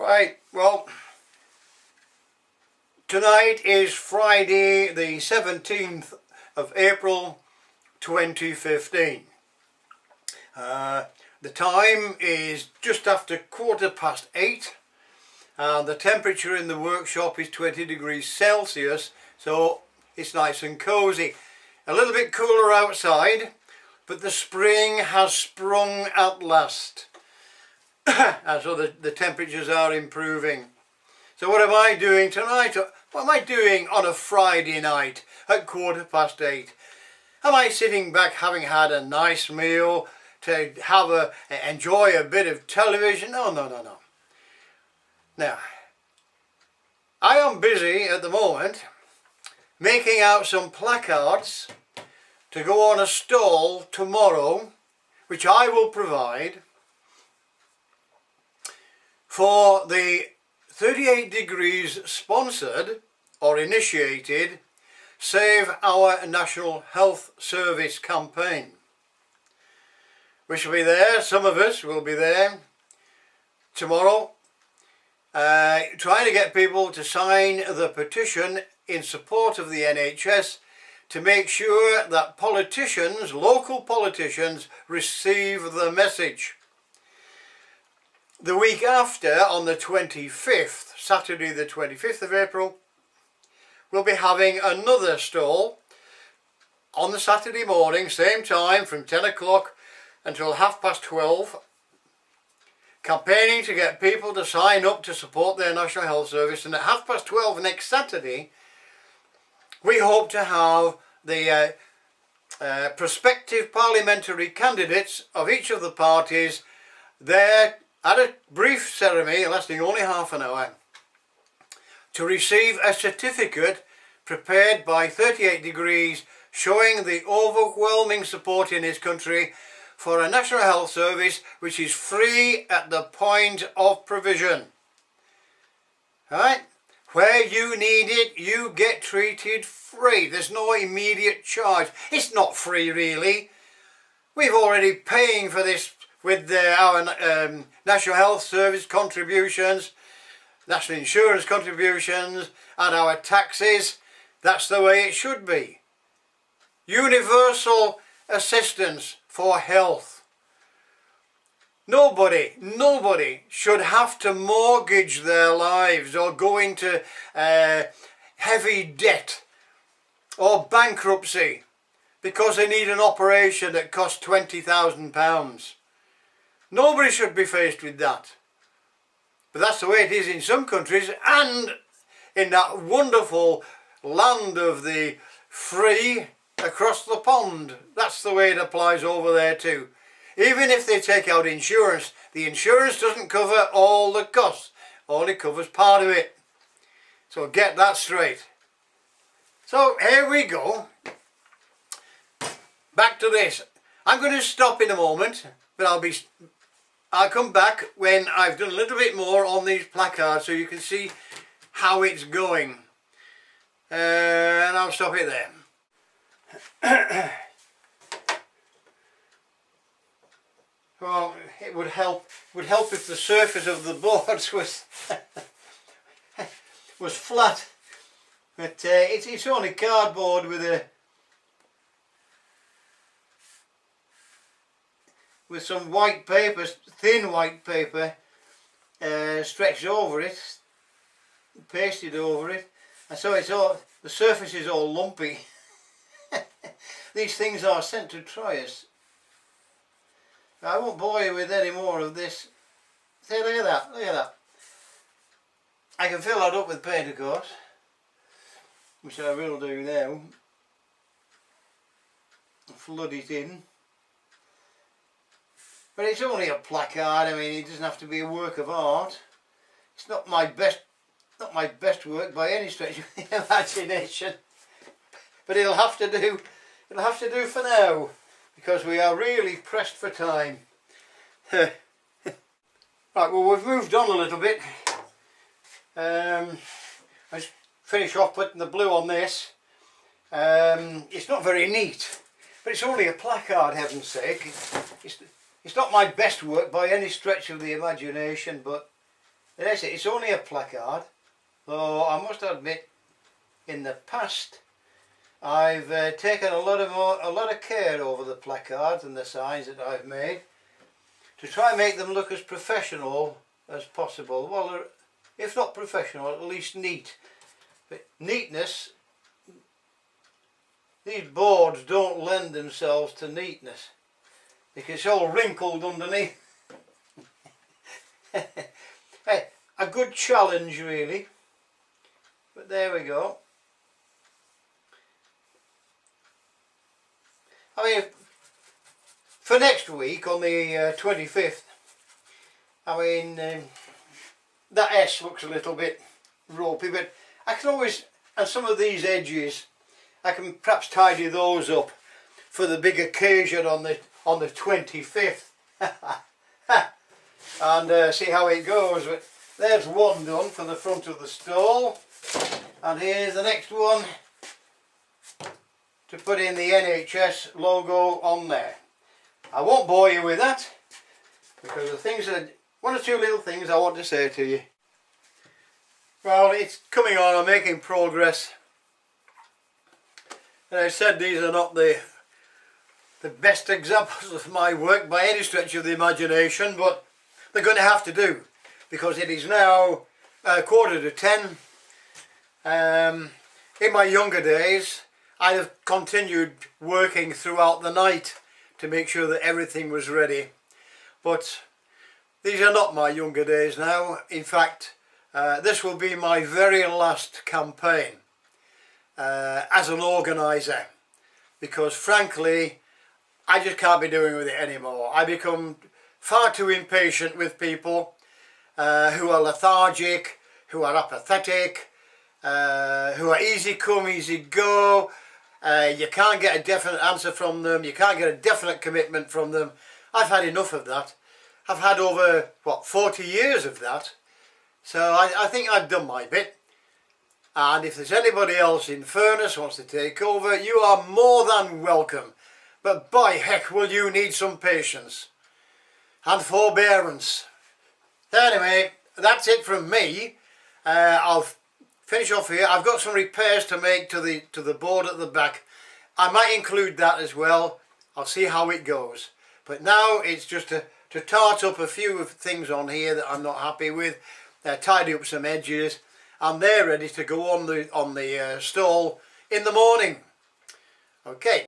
Right, well, tonight is Friday the 17th of April 2015. The time is just after 8:15 and the temperature in the workshop is 20 degrees Celsius, so it's nice and cosy. A little bit cooler outside, but the spring has sprung at last. And so the temperatures are improving. So what am I doing tonight? What am I doing on a Friday night at 8:15? Am I sitting back having had a nice meal to enjoy a bit of television? No. Now, I am busy at the moment making out some placards to go on a stall tomorrow, which I will provide for the 38 Degrees sponsored or initiated Save Our National Health Service campaign. We shall be there, some of us will be there tomorrow, trying to get people to sign the petition in support of the NHS to make sure that politicians, local politicians, receive the message. The week after, on the 25th, Saturday the 25th of April, we'll be having another stall on the Saturday morning, same time from 10 o'clock until 12:30, campaigning to get people to sign up to support their National Health Service. And at 12:30 next Saturday, we hope to have the prospective parliamentary candidates of each of the parties there at a brief ceremony lasting only half an hour to receive a certificate prepared by 38 Degrees showing the overwhelming support in his country for a National Health Service which is free at the point of provision. Right? Where you need it, you get treated free. There's no immediate charge. It's not free really. We've already paying for this with our National Health Service contributions, National Insurance contributions and our taxes. That's the way it should be. Universal assistance for health. Nobody should have to mortgage their lives or go into heavy debt or bankruptcy because they need an operation that costs £20,000. Nobody should be faced with that. But that's the way it is in some countries, and in that wonderful land of the free across the pond. That's the way it applies over there too. Even if they take out insurance, the insurance doesn't cover all the costs, only covers part of it. So get that straight. So here we go. Back to this. I'm going to stop in a moment, but I'll come back when I've done a little bit more on these placards so you can see how it's going. And I'll stop it there. Well, it would help if the surface of the boards was was flat, but it's only cardboard with some white paper, thin white paper, stretched over it, pasted over it, and so the surface is all lumpy. These things are sent to try us. I won't bore you with any more of this. See, look at that. I can fill that up with paint, of course, which I will do now. Flood it in. But it's only a placard. I mean, it doesn't have to be a work of art. It's not my best work by any stretch of the imagination. But it'll have to do. It'll have to do for now, because we are really pressed for time. Right, well, we've moved on a little bit. Let's finish off putting the blue on this. It's not very neat, but it's only a placard, heaven's sake. It's not my best work by any stretch of the imagination, but Yes, it's only a placard, though I must admit, in the past, I've taken a lot of care over the placards and the signs that I've made to try and make them look as professional as possible. Well, if not professional, at least neat. But neatness, these boards don't lend themselves to neatness because it's all wrinkled underneath. Hey, a good challenge really, but there we go. I mean, for next week on the 25th, I mean, that S looks a little bit ropey, but I can always, and some of these edges, I can perhaps tidy those up for the big occasion on the 25th. And see how it goes. But there's one done for the front of the stall, and here's the next one to put in the NHS logo on there. I won't bore you with that because the things that, one or two little things I want to say to you. Well, it's coming on, I'm making progress. And I said these are not the best examples of my work by any stretch of the imagination, but they're going to have to do because it is now 9:45. In my younger days, I have continued working throughout the night to make sure that everything was ready. But these are not my younger days now. In fact, this will be my very last campaign as an organiser, because frankly I just can't be doing with it anymore. I become far too impatient with people who are lethargic, who are apathetic, who are easy come, easy go. You can't get a definite answer from them, you can't get a definite commitment from them. I've had enough of that. I've had over, what, 40 years of that. So I think I've done my bit. And if there's anybody else in Furness wants to take over, you are more than welcome. But by heck will you need some patience and forbearance. Anyway, that's it from me. I'll finish off here. I've got some repairs to make to the board at the back. I might include that as well. I'll see how it goes. But now it's just to tart up a few of things on here that I'm not happy with, tidy up some edges, and they're ready to go on the stall in the morning. Okay.